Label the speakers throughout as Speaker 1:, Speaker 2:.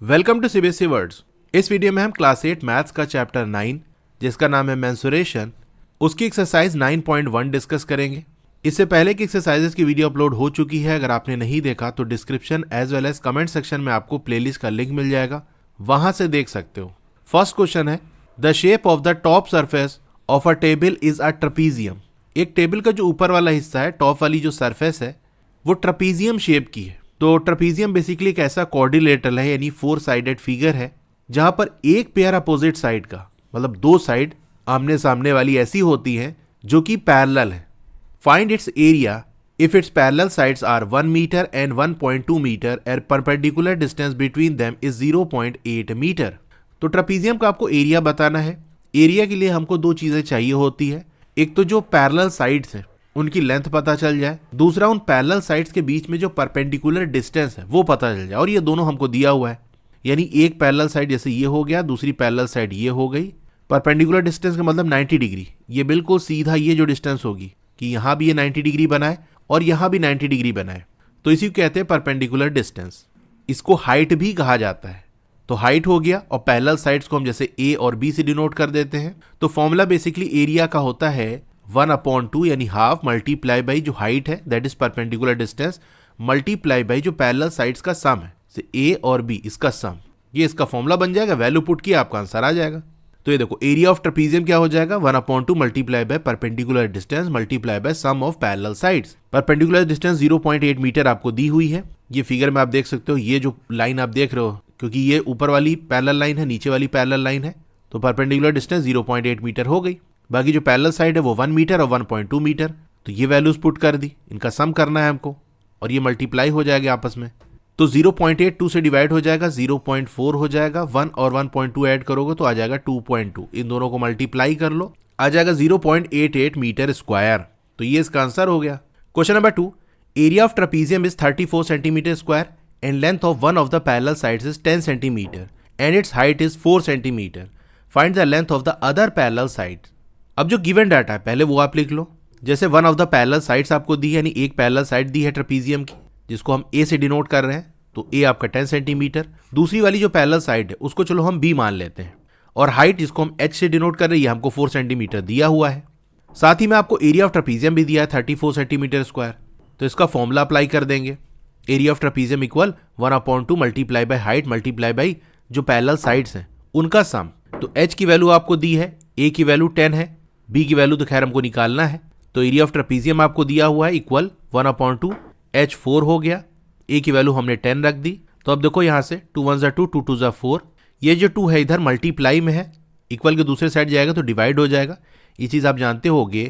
Speaker 1: Welcome to CBSE words. इस video में हम क्लास 8 मैथ्स का चैप्टर 9 जिसका नाम है मेंसुरेशन, उसकी एक्सरसाइज 9.1 डिस्कस करेंगे। इससे पहले की एक्सरसाइजेस की वीडियो अपलोड हो चुकी है। अगर आपने नहीं देखा तो description as well as comment section में आपको प्लेलिस्ट का लिंक मिल जाएगा, वहां से देख सकते हो। फर्स्ट क्वेश्चन है, the shape of the top surface of a table is a trapezium. एक टेबल का जो ऊपर वाला हिस्सा है, टॉप वाली जो सरफेस है, वो ट्रपीजियम शेप की है। तो ट्रपीजियम बेसिकली एक ऐसा क्वाड्रिलेटरल है, यानी 4 साइडेड फिगर है, जहां पर एक पेयर अपोजिट साइड का, मतलब दो साइड आमने सामने वाली ऐसी होती हैं जो कि पैरेलल है। Find its area if its parallel sides are 1 metre and 1.2 metre एंड perpendicular distance between them is 0.8 metre. तो ट्रपीजियम का आपको एरिया बताना है। एरिया के लिए हमको दो चीजें चाहिए होती है, एक तो जो पैरेलल साइड्स हैं उनकी लेंथ पता चल जाए, दूसरा उन पैरेलल साइड्स के बीच में जो परपेंडिकुलर डिस्टेंस है वो पता चल जाए। और ये दोनों हमको दिया हुआ है, यानी एक पैरेलल साइड जैसे ये हो गया, दूसरी पैरेलल साइड ये हो गई। परपेंडिकुलर डिस्टेंस का मतलब 90 डिग्री, ये बिल्कुल सीधा ये जो डिस्टेंस होगी कि यहाँ भी ये 90 डिग्री बनाए और यहाँ भी 90 डिग्री बनाए, तो इसी को कहते हैं परपेंडिकुलर डिस्टेंस। इसको हाइट भी कहा जाता है। तो हाइट हो गया, और पैरेलल साइड्स को हम जैसे ए और बी से डिनोट कर देते हैं। तो फॉर्मूला बेसिकली एरिया का होता है 1/2 यानी हाफ मल्टीप्लाई बाई जो हाइट है that is perpendicular distance multiply by जो पैरेलल साइड्स का सम है, से ए और बी इसका सम। ये इसका फॉर्मूला बन जाएगा, वैल्यू पुट किया आपका आंसर आ जाएगा। तो ये देखो एरिया ऑफ ट्रपीजियम क्या हो जाएगा, 1/2 multiply by perpendicular distance multiply by sum of parallel sides. Perpendicular distance 0.8 metre आपको दी हुई है। ये फिगर में आप देख सकते हो, ये जो लाइन आप देख रहे हो, क्योंकि ये ऊपर वाली पैरेलल लाइन है, नीचे वाली पैरेलल लाइन है, तो परपेंडिकुलर डिस्टेंस 0.8 मीटर हो गई। बाकी जो पैरेलल साइड है वो 1 मीटर और 1.2 मीटर। तो ये वैल्यूज पुट कर दी, इनका सम करना है हमको, और ये मल्टीप्लाई हो जाएगा आपस में। तो 0.8 2 से डिवाइड हो जाएगा, 0.4 हो जाएगा, 1 और 1.2 ऐड करोगे तो आ जाएगा 2.2। इन दोनों को मल्टीप्लाई कर लो, आ जाएगा 0.88 मीटर स्क्वायर। तो ये इसका आंसर हो गया। Question number 2, area of trapezium is 34 centimetre square and length of one of the parallel sides is 10 centimetre and it's height is 4 centimetre. Find the length of the other parallel side. अब जो given data है पहले वो आप लिख लो। जैसे one of the parallel sides आपको दी है, यानी एक पैरेलल साइड दी है ट्रपीजियम की, जिसको हम ए से डिनोट कर रहे हैं, तो ए आपका 10 सेंटीमीटर। दूसरी वाली जो पैरेलल साइड है उसको चलो हम बी मान लेते हैं, और हाइट जिसको हम एच से डिनोट कर रहे हैं हमको 4 सेंटीमीटर दिया हुआ है। साथ ही में आपको एरिया ऑफ ट्रपीजियम भी दिया है 34 सेंटीमीटर स्क्वायर। तो इसका फॉर्मूला अप्लाई कर देंगे, area of trapezium equal 1/2 multiply by height multiply by जो पैरेलल साइड्स हैं उनका सम। तो एच की वैल्यू आपको दी है, ए की वैल्यू 10 है, बी की वैल्यू तो खैर हमको निकालना है। तो एरिया ऑफ ट्रपीजियम आपको दिया हुआ है इक्वल 1/2 एच 4 हो गया, ए की वैल्यू हमने 10 रख दी। तो अब देखो यहाँ से 2 1 2 2 2 4, ये जो 2 है इधर मल्टीप्लाई में है, इक्वल के दूसरे साइड जाएगा तो डिवाइड हो जाएगा। ये चीज़ आप जानते होगे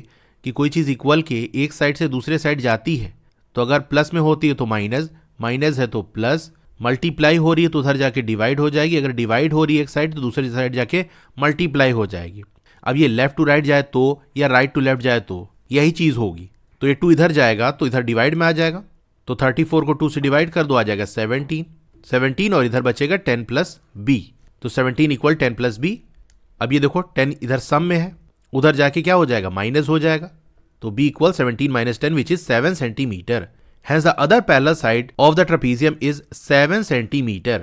Speaker 1: कि कोई चीज़ इक्वल के एक साइड से दूसरे साइड जाती है तो अगर प्लस में होती है तो माइनस, माइनस है तो प्लस, मल्टीप्लाई हो रही है तो उधर जाके डिवाइड हो जाएगी, अगर डिवाइड हो रही है एक साइड तो दूसरी साइड जाके मल्टीप्लाई हो जाएगी। अब ये लेफ्ट टू राइट जाए तो, या राइट टू लेफ्ट जाए तो यही चीज़ होगी। तो ये 2 इधर जाएगा तो इधर डिवाइड में आ जाएगा, तो 34 को 2 से डिवाइड कर दो, आ जाएगा 17 और इधर बचेगा 10 प्लस बी। तो 17 इक्वल 10 प्लस बी। अब ये देखो 10 इधर सम में है, उधर जाके क्या हो जाएगा, माइनस हो जाएगा। तो b equal 17 minus 10 which is 7 centimetre. Hence the other parallel side of the trapezium is 7 centimetre.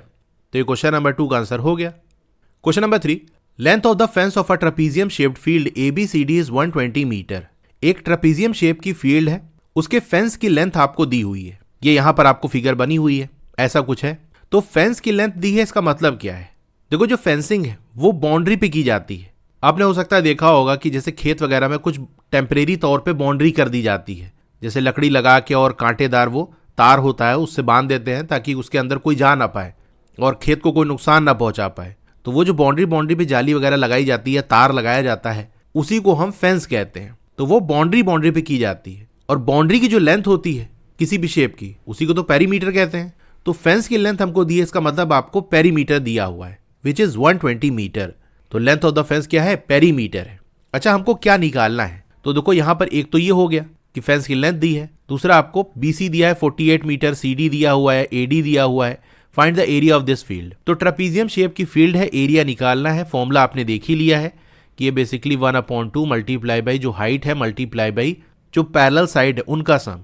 Speaker 1: तो ये क्वेश्चन नंबर 2 का आंसर हो गया। Question number 3, length of the fence of a trapezium shaped field ABCD is 120 metre. एक trapezium shape की field है, उसके fence की लेंथ आपको दी हुई है। ये यहां पर आपको फिगर बनी हुई है, ऐसा कुछ है। तो फेंस की लेंथ दी है, इसका मतलब क्या है? देखो जो फेंसिंग है वो बाउंड्री पे की जाती है। आपने हो सकता है देखा होगा कि जैसे खेत वगैरह में कुछ टेम्परेरी तौर पे बाउंड्री कर दी जाती है, जैसे लकड़ी लगा के और कांटेदार वो तार होता है उससे बांध देते हैं ताकि उसके अंदर कोई जा ना पाए और खेत को कोई नुकसान ना पहुंचा पाए। तो वो जो बाउंड्री पे जाली वगैरह लगाई जाती है, तार लगाया जाता है, उसी को हम फेंस कहते हैं। तो वो बाउंड्री पे की जाती है, और बाउंड्री की जो लेंथ होती है किसी भी शेप की, उसी को तो पेरीमीटर कहते हैं। तो फेंस की लेंथ हमको दी है, इसका मतलब आपको पेरीमीटर दिया हुआ है विच इज 120 मीटर। तो लेंथ ऑफ द फेंस क्या है, पेरीमीटर है। अच्छा हमको क्या निकालना है? तो देखो यहाँ पर एक तो ये हो गया कि फेंस की लेंथ दी है, दूसरा आपको BC दिया है 48 मीटर, CD दिया हुआ है, AD दिया हुआ है। Find the area of this field. तो ट्रपीजियम शेप की फील्ड है, एरिया निकालना है। फॉर्मूला आपने देख ही लिया है कि ये बेसिकली 1/2 मल्टीप्लाई बाई जो हाइट है मल्टीप्लाई बाई जो पैरेलल साइड है उनका सम।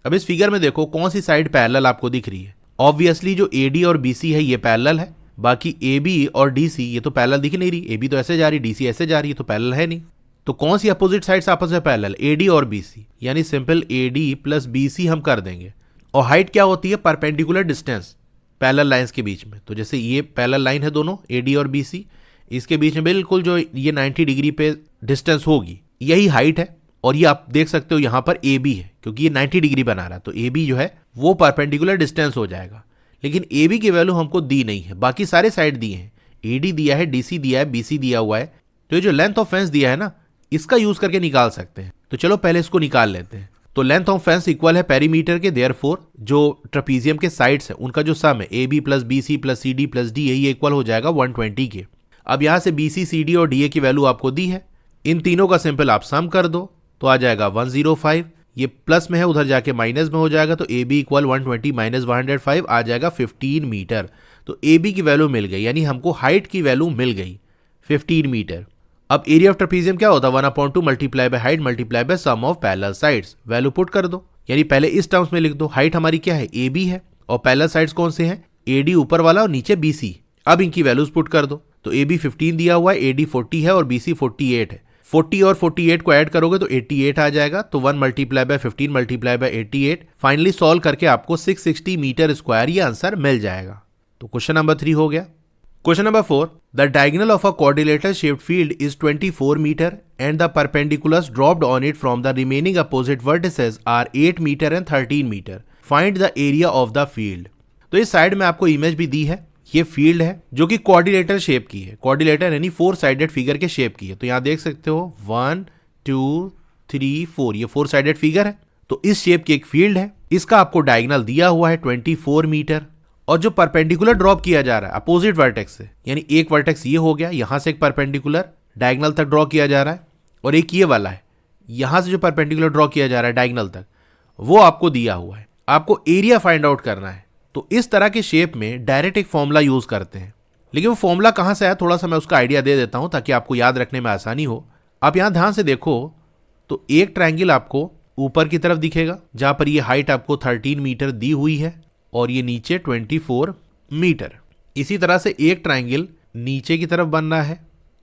Speaker 1: अब इस फिगर में देखो कौन सी साइड पैरेलल आपको दिख रही है। ऑब्वियसली जो AD और BC है ये पैरेलल है, बाकी ए बी और डी सी ये तो पैरेलल दिख नहीं रही, ए बी तो ऐसे जा रही, डी सी ऐसे जा रही है, तो पैरेलल है नहीं। तो कौन सी अपोजिट साइड्स आपस में पैरेलल? ए डी और बी सी, यानी simple A D plus B C हम कर देंगे। और हाइट क्या होती है? परपेंडिकुलर डिस्टेंस पैरेलल लाइंस के बीच में। तो जैसे ये पैरेलल लाइन है दोनों ए डी और बी सी, इसके बीच में बिल्कुल जो ये 90 डिग्री पे डिस्टेंस होगी यही हाइट है। और ये आप देख सकते हो यहाँ पर ए बी है, क्योंकि ये 90 डिग्री बना रहा है, तो ए बी जो है वो परपेंडिकुलर डिस्टेंस हो जाएगा। लेकिन ए बी की वैल्यू हमको दी नहीं है, बाकी सारे साइड दिए हैं, ए डी दिया है, डी सी दिया है, बी सी दिया हुआ है। तो ये जो लेंथ ऑफ फेंस दिया है ना, इसका यूज करके निकाल सकते हैं। तो चलो पहले इसको निकाल लेते हैं। तो लेंथ ऑफ फेंस इक्वल है पेरीमीटर के, देयरफॉर जो ट्रेपीजियम के साइड्स है उनका जो सम है A B plus B C plus C D plus D है, ये इक्वल हो जाएगा 120 के। अब यहाँ से बी सी सी डी और डी ए की वैल्यू आपको दी है, इन तीनों का सिंपल आप सम कर दो तो आ जाएगा 105। ये प्लस में है, उधर जाके माइनस में हो जाएगा, तो ए बी इक्वल 120 माइनस 105 आ जाएगा 15 मीटर। तो ए बी की वैल्यू मिल गई, यानी हमको हाइट की वैल्यू मिल गई 15 मीटर। अब एरिया ऑफ ट्रेपीजियम क्या होता है? 1/2 multiply by height multiply by sum of parallel sides. Value put कर दो, यानी पहले इस टर्म्स में लिख दो। हाइट हमारी क्या है? ए बी है, और पैरेलल साइड्स कौन से हैं? ए डी ऊपर वाला और नीचे बी सी। अब इनकी वैल्यूज पुट कर दो। तो ए बी 15 दिया हुआ है, ए डी 40 है और बी सी 48 है। 40 और 48 को ऐड करोगे तो 88 आ जाएगा। तो 1 multiply by 15 multiply bye 88, finally solve करके आपको 660 मीटर स्क्वायर ये आंसर मिल जाएगा। तो क्वेश्चन नंबर 3 हो गया। Question number 4. The diagonal of a quadrilateral shaped field is 24 meter and the perpendiculars dropped on it from the remaining opposite vertices are 8 meter and 13 meter. Find the area of the field. तो इस side में आपको image भी दी है, ये field है जो कि क्वाड्रिलेटरल शेप की है। क्वाड्रिलेटर यानी 4 साइडेड फिगर के शेप की है। तो यहाँ देख सकते हो 1 2 3 4, ये 4 साइडेड फिगर है। तो इस शेप की एक फील्ड है, इसका आपको डायगोनल दिया हुआ है 24 मीटर। और जो परपेंडिकुलर ड्रॉप किया जा रहा है अपोजिट वर्टेक्स से, यानी एक वर्टेक्स ये हो गया, यहां से एक परपेंडिकुलर डायगोनल तक ड्रॉ किया जा रहा है, और एक ये वाला है यहां से जो परपेंडिकुलर ड्रॉ किया जा रहा है डायगोनल तक, वो आपको दिया हुआ है। आपको एरिया फाइंड आउट करना है। तो इस तरह के शेप में डायरेक्ट एक फॉर्मूला यूज करते हैं, लेकिन वो फॉर्मूला कहां से आया थोड़ा सा मैं उसका आइडिया दे देता हूं ताकि आपको याद रखने में आसानी हो। आप यहां ध्यान से देखो तो एक ट्रायंगल आपको ऊपर की तरफ दिखेगा, जहां पर ये हाइट आपको 13 मीटर दी हुई है और ये नीचे 24 मीटर। इसी तरह से एक ट्रायंगल नीचे की तरफ बनना है,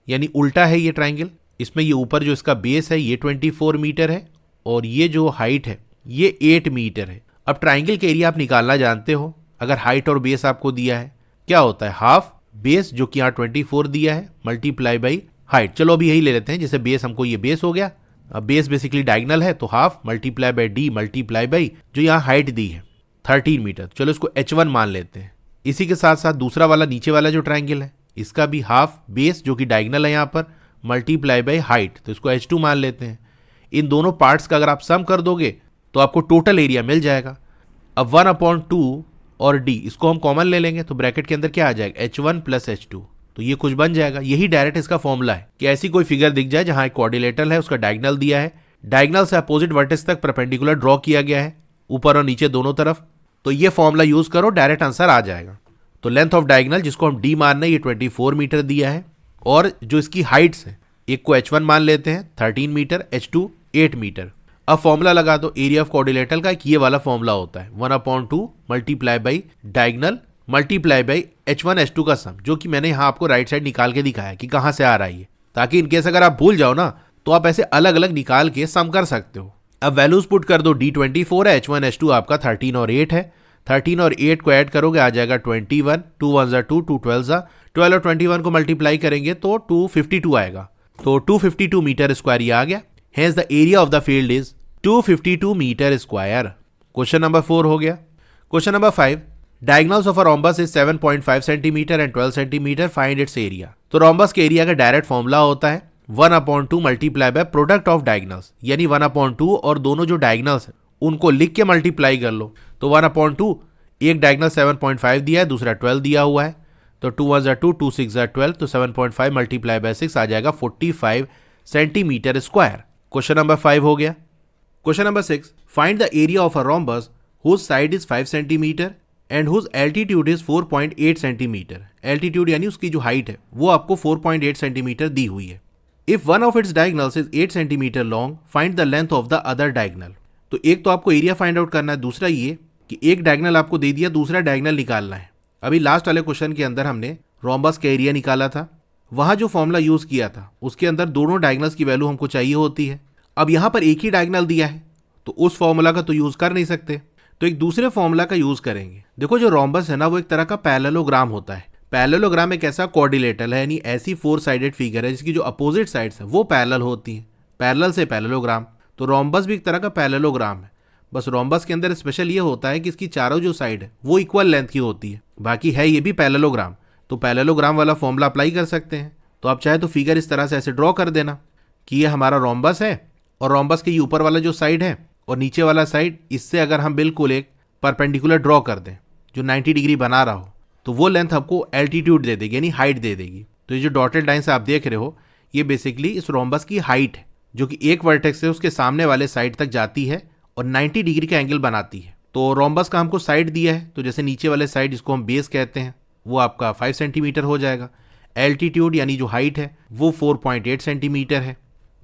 Speaker 1: यानी उल्टा है ये ट्रायंगल। इसमें ये ऊपर जो इसका बेस है ये 24 मीटर है और ये जो हाइट है ये 8 मीटर है। अब ट्रायंगल के एरिया आप निकालना जानते हो। अगर हाइट और बेस आपको दिया है, क्या होता है? हाफ बेस जो कि यहाँ 24 दिया है मल्टीप्लाई बाई हाइट। चलो अभी यही ले लेते हैं, जैसे बेस हमको ये बेस हो गया। अब बेस बेसिकली डायगोनल है, तो half multiply by D multiply by जो यहाँ हाइट दी है 13 मीटर। चलो इसको H1 मान लेते हैं। इसी के साथ साथ दूसरा वाला नीचे वाला जो ट्रायंगल है इसका भी हाफ बेस जो कि डायगोनल है यहाँ पर मल्टीप्लाई बाई हाइट, तो इसको H2 मान लेते हैं। इन दोनों पार्ट्स का अगर आप सम कर दोगे तो आपको टोटल एरिया मिल जाएगा। अब 1/2 और d इसको हम कॉमन ले लेंगे, तो ब्रैकेट के अंदर क्या आ जाएगा? H1 plus H2। तो ये कुछ बन जाएगा। यही डायरेक्ट इसका फॉर्मूला है कि ऐसी कोई फिगर दिख जाए जहां एक क्वाड्रिलेटरल है, उसका डायगोनल दिया है, डायगोनल से अपोजिट वर्टेक्स तक परपेंडिकुलर ड्रॉ किया गया है ऊपर और नीचे दोनों तरफ, तो ये फॉर्मूला यूज करो, डायरेक्ट आंसर आ जाएगा। तो लेंथ ऑफ डायगोनल जिसको हम d मान रहे हैं ये 24 मीटर दिया है, और जो इसकी हाइट्स है एक को H1 मान लेते हैं 13 मीटर, H2 8 मीटर। अब फॉर्मूला लगा दो। एरिया ऑफ क्वाड्रिलेटरल का एक ये वाला फॉर्मूला होता है 1/2 multiply by diagonal multiply by H1 H2 का सम, जो कि मैंने यहाँ आपको राइट साइड निकाल के दिखाया कि कहाँ से आ रहा है, ताकि इनकेस अगर आप भूल जाओ ना तो आप ऐसे अलग अलग निकाल के सम कर सकते हो। अब वैल्यूज पुट कर दो। d 24 है, H1 H2 आपका 13 और 8 है। 13 और 8 को ऐड करोगे आ जाएगा 21, 2 1 2 2 12 12 और 21 को मल्टीप्लाई करेंगे तो 252 आएगा। तो 252 मीटर स्क्वायर ये आ गया। Hence the area of the field is 252 metre square. Question number 4 हो गया। Question number 5, diagonals of a rhombus is 7.5 centimetre and 12 centimetre, find its area. तो रोम्बस के एरिया का डायरेक्ट फॉर्मूला होता है 1/2 multiply by product of diagonals, यानी 1/2 और दोनों जो डायगोनल्स हैं उनको लिख के मल्टीप्लाई कर लो। तो 1/2, एक डायगोनल 7.5 दिया है, दूसरा 12 दिया हुआ है, तो 2 1 2 2 6 12, तो 7.5 मल्टीप्लाई बाय 6 आ जाएगा 45 सेंटीमीटर स्क्वायर। क्वेश्चन नंबर 5 हो गया। Question number 6, find the area of a rhombus whose side is 5 centimetre and whose altitude is 4.8 centimetre. Altitude यानी उसकी जो हाइट है वो आपको 4.8 सेंटीमीटर दी हुई है। If one of its diagonals is 8 centimetre long, find the length of the other diagonal. तो एक तो आपको एरिया फाइंड आउट करना है, दूसरा ये कि एक डायगोनल आपको दे दिया, दूसरा डायगोनल निकालना है। अभी लास्ट वाले क्वेश्चन के अंदर हमने रोम्बस का एरिया निकाला था, वहां जो फॉर्मूला यूज किया था उसके अंदर दोनों डायगोनल्स की वैल्यू हमको चाहिए होती है। अब यहां पर एक ही डायगोनल दिया है तो उस फॉर्मूला का तो यूज कर नहीं सकते, तो एक दूसरे फॉर्मूला का यूज करेंगे। देखो जो रोम्बस है ना वो एक तरह का पैरेललोग्राम होता है। पैरेललोग्राम एक ऐसा कोऑर्डिनेटर है, यानी ऐसी 4 साइडेड फिगर है जिसकी जो अपोजिट साइड्स है वो पैरेलल होती है, पैरेलल से पैरेललोग्राम। तो रोम्बस भी एक तरह का पैरेललोग्राम है, बस रोम्बस के अंदर स्पेशल ये होता है कि इसकी चारों जो साइड है वो इक्वल लेंथ की होती है, बाकी है ये भी पैरेललोग्राम। तो पैरेललोग्राम वाला फॉर्मूला अप्लाई कर सकते हैं। तो आप चाहे तो फिगर इस तरह से ऐसे ड्रॉ कर देना कि ये हमारा रोम्बस है और रोम्बस के ये ऊपर वाला जो साइड है और नीचे वाला साइड, इससे अगर हम बिल्कुल एक परपेंडिकुलर ड्रॉ कर दें जो 90 डिग्री बना रहा हो तो वो लेंथ आपको एल्टीट्यूड दे देगी, यानी हाइट दे देगी। तो ये जो डॉटेड लाइन से आप देख रहे हो ये बेसिकली इस रोम्बस की हाइट है, जो कि एक वर्टेक्स से उसके सामने वाले साइड तक जाती है और 90 डिग्री का एंगल बनाती है। तो रोम्बस का हमको साइड दिया है, तो जैसे नीचे वाले साइड जिसको हम बेस कहते हैं वो आपका 5 सेंटीमीटर हो जाएगा। एल्टीट्यूड यानी जो हाइट है वो 4.8 सेंटीमीटर है।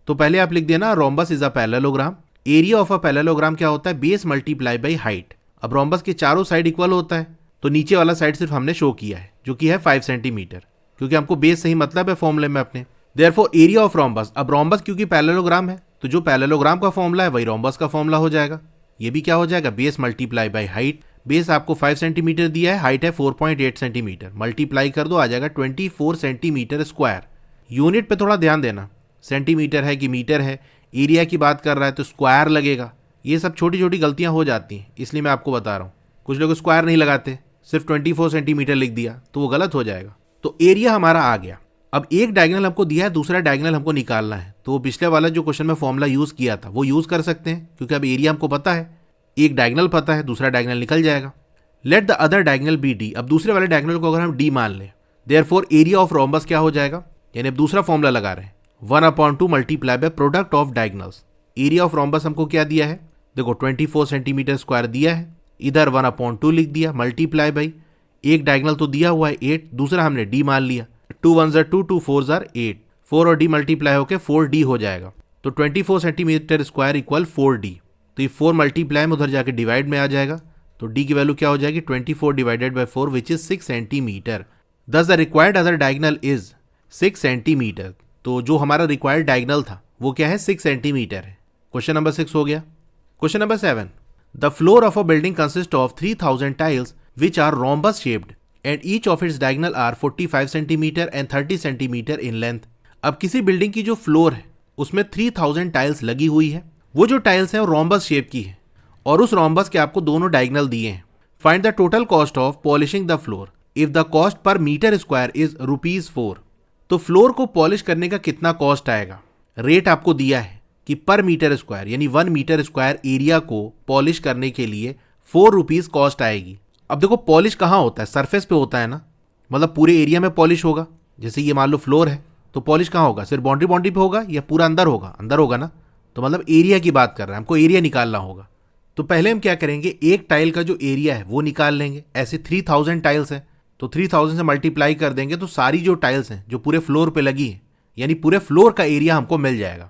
Speaker 1: तो पहले आप लिख देना rhombus is a parallelogram. Area of a parallelogram क्या होता है? Base multiply by height. अब रोम्बस के चारों साइड इक्वल होता है तो नीचे वाला साइड सिर्फ हमने शो किया है जो कि है 5 सेंटीमीटर, क्योंकि हमको बेस से ही मतलब है फॉर्मूले में अपने। देयरफॉर एरिया ऑफ रोम्बस, अब रोम्बस क्योंकि पैरेललोग्राम है तो जो पैरेललोग्राम का फॉर्मूला है वही रोम्बस का फॉर्मूला हो जाएगा। ये भी क्या हो जाएगा? Base multiply by height. Base आपको 5 सेंटीमीटर दिया है, हाइट है 4.8 सेंटीमीटर, मल्टीप्लाई कर दो आ जाएगा 24 सेंटीमीटर स्क्वायर। यूनिट पे थोड़ा ध्यान देना, सेंटीमीटर है कि मीटर है, एरिया की बात कर रहा है तो स्क्वायर लगेगा। ये सब छोटी छोटी गलतियां हो जाती हैं, इसलिए मैं आपको बता रहा हूँ। कुछ लोग स्क्वायर नहीं लगाते, सिर्फ 24 सेंटीमीटर लिख दिया तो वो गलत हो जाएगा। तो एरिया हमारा आ गया। अब एक डायगोनल हमको दिया है, दूसरा डायगोनल हमको निकालना है, तो वो पिछले वाला जो क्वेश्चन में फॉर्मूला यूज किया था वो यूज कर सकते हैं, क्योंकि अब एरिया हमको पता है, एक डायगोनल पता है, दूसरा डायगोनल निकल जाएगा। Let the other diagonal B D. अब दूसरे वाले डायगोनल को अगर हम डी मान लें, देयरफॉर एरिया ऑफ रोम्बस क्या हो जाएगा? यानी अब दूसरा फॉर्मूला लगा रहे हैं 1/2 multiply by product of diagonals. Area of rhombus हमको क्या दिया है? देखो 24 सेंटीमीटर स्क्वायर दिया है, इधर 1/2 लिख दिया, मल्टीप्लाई बाई एक डायगोनल तो दिया हुआ है 8, दूसरा हमने डी मान लिया। 2 1 2, 2 4 8, 4 और डी मल्टीप्लाई होकर 4D हो जाएगा। तो 24 सेंटीमीटर स्क्वायर इक्वल 4D। तो ये 4 मल्टीप्लाई में उधर जाके डिवाइड में आ जाएगा, तो डी की वैल्यू क्या हो जाएगी? 24 divided by 4 which is 6 centimetre. Thus the required other diagonal is 6 centimetre. तो जो हमारा रिक्वायर्ड डायगोनल था वो क्या है? 6 सेंटीमीटर है। क्वेश्चन नंबर 6 हो गया। Question number 7, the floor of a building consist of 3000 tiles which are rhombus shaped and each of its diagonal are 45 cm and 30 cm in length। अब किसी बिल्डिंग की जो फ्लोर है उसमें 3000 टाइल्स लगी हुई है, वो जो टाइल्स हैं वो रोम्बस शेप की है और उस रोम्बस के आपको दोनों डायगोनल दिए हैं। Find the total cost of polishing the floor if the cost per metre square is ₹4। तो फ्लोर को पॉलिश करने का कितना कॉस्ट आएगा? रेट आपको दिया है कि पर मीटर स्क्वायर यानी 1 मीटर स्क्वायर एरिया को पॉलिश करने के लिए ₹4 कॉस्ट आएगी। अब देखो पॉलिश कहाँ होता है? सरफेस पे होता है ना, मतलब पूरे एरिया में पॉलिश होगा। जैसे ये मान लो फ्लोर है तो पॉलिश कहाँ होगा? सिर्फ बाउंड्री पे होगा या पूरा अंदर होगा? अंदर होगा ना। तो मतलब एरिया की बात कर रहे हैं, हमको एरिया निकालना होगा। तो पहले हम क्या करेंगे, एक टाइल का जो एरिया है वो निकाल लेंगे। ऐसे 3000 टाइल्स हैं तो 3000 से मल्टीप्लाई कर देंगे तो सारी जो टाइल्स हैं जो पूरे फ्लोर पे लगी है यानी पूरे फ्लोर का एरिया हमको मिल जाएगा।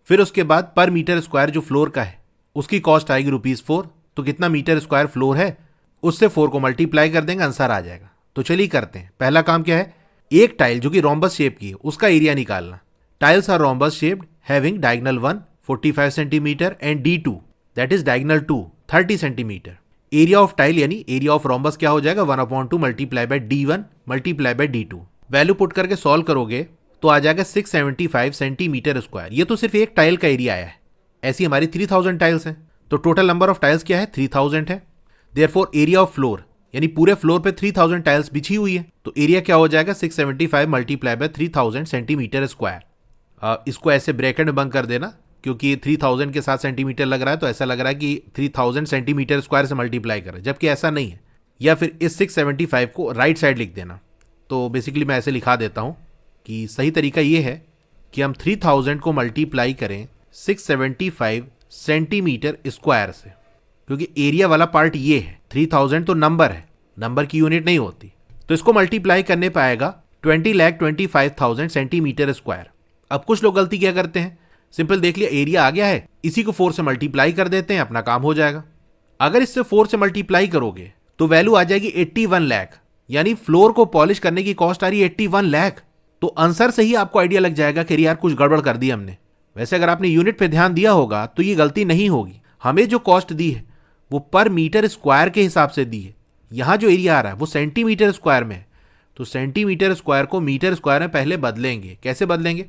Speaker 1: फिर उसके बाद पर मीटर स्क्वायर जो फ्लोर का है उसकी कॉस्ट आएगी ₹4। तो कितना मीटर स्क्वायर फ्लोर है उससे 4 को मल्टीप्लाई कर देंगे, आंसर आ जाएगा। तो चलिए करते हैं। पहला काम क्या है? एक टाइल जो कि रोम्बस शेप की है उसका एरिया निकालना। Tiles are rhombus shaped having diagonal 1 45 centimetre and D2 that is diagonal 2 30 centimetre. Area of tile यानी एरिया ऑफ रोम्बस क्या हो जाएगा? 1/2 multiply by D1 multiply by D2। Value put करके सॉल्व करोगे तो आ जाएगा 675 सेंटीमीटर स्क्वायर। ये तो सिर्फ एक टाइल का एरिया आया है, ऐसी हमारी 3000 टाइल्स हैं तो टोटल नंबर ऑफ टाइल्स क्या है? 3000 है। देयरफॉर एरिया ऑफ फ्लोर यानी पूरे फ्लोर पे 3000 टाइल्स बिछी हुई है तो एरिया क्या हो जाएगा? 675 मल्टीप्लाई बाय 3000 सेंटीमीटर स्क्वायर। इसको ऐसे ब्रैकेट में बंद कर देना क्योंकि 3000 के साथ सेंटीमीटर लग रहा है तो ऐसा लग रहा है कि 3000 सेंटीमीटर स्क्वायर से मल्टीप्लाई करें, जबकि ऐसा नहीं है। या फिर इस 675 को राइट साइड लिख देना। तो बेसिकली मैं ऐसे लिखा देता हूँ कि सही तरीका ये है कि हम 3000 को मल्टीप्लाई करें 675 सेंटीमीटर स्क्वायर से, क्योंकि एरिया वाला पार्ट ये है। 3000 तो नंबर है, नंबर की यूनिट नहीं होती, तो इसको मल्टीप्लाई करने पे आएगा 20,25,000 सेंटीमीटर स्क्वायर। अब कुछ लोग गलती क्या करते हैं, सिंपल देख लिया एरिया आ गया है, इसी को 4 से मल्टीप्लाई कर देते हैं, अपना काम हो जाएगा। अगर इससे 4 से मल्टीप्लाई करोगे तो वैल्यू आ जाएगी 81 लाख। यानी फ्लोर को पॉलिश करने की कॉस्ट आ रही है 81 लाख। तो आंसर से ही आपको आइडिया लग जाएगा कि यार कुछ गड़बड़ कर दी हमने। वैसे अगर आपने यूनिट पे ध्यान दिया होगा तो ये गलती नहीं होगी। हमें जो कॉस्ट दी है वो पर मीटर स्क्वायर के हिसाब से दी है। यहां जो एरिया आ रहा है वो सेंटीमीटर स्क्वायर में है, तो सेंटीमीटर स्क्वायर को मीटर स्क्वायर में पहले बदलेंगे। कैसे बदलेंगे?